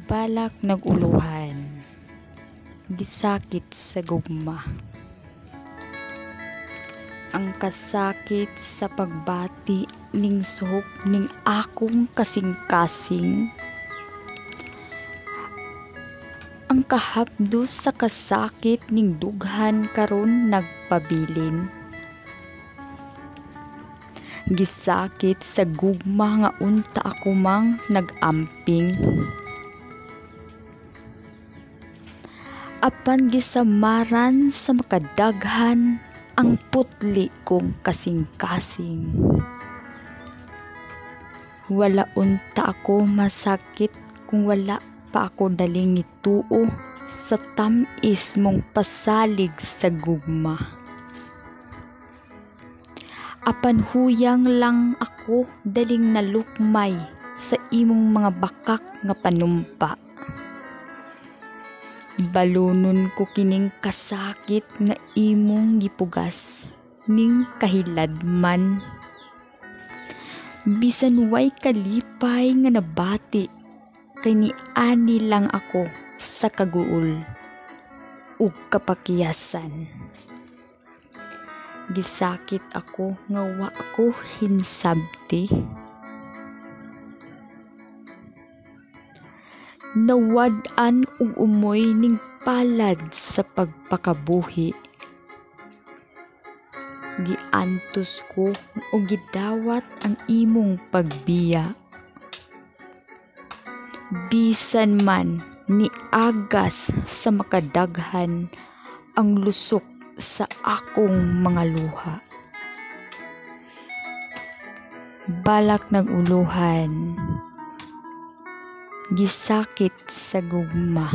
Balak naguluhan, gisakit sa gugma. Ang kasakit sa pagbati ning suhok ning akong kasing-kasing. Ang kahapdos sa kasakit ning dughan karon nagpabilin. Gisakit sa gugma nga unta ako mang nagamping. Apan gisamaran sa makadaghan ang putli kong kasing-kasing. Wala unta ako masakit kung wala pa ako daling ituo sa tamis mong pasalig sa gugma. Apan huyang lang ako daling nalukmay sa imong mga bakak nga panumpa. Balunon ko kining kasakit nga imong gipugas ning kahiladman. Bisan way kalipay nga nabati kay niani lang ako sa kaguol ug kapakiyasan. Gisakit ako nga wa ko hinsabti. Nawad-an ug umoy ning palad sa pagpakabuhi. Giantos ko ug gidawat ang imong pagbiya. Bisan man ni agas sa makadaghan ang lusok sa akong mga luha. Balak naguluhan, gisakit sa gugma.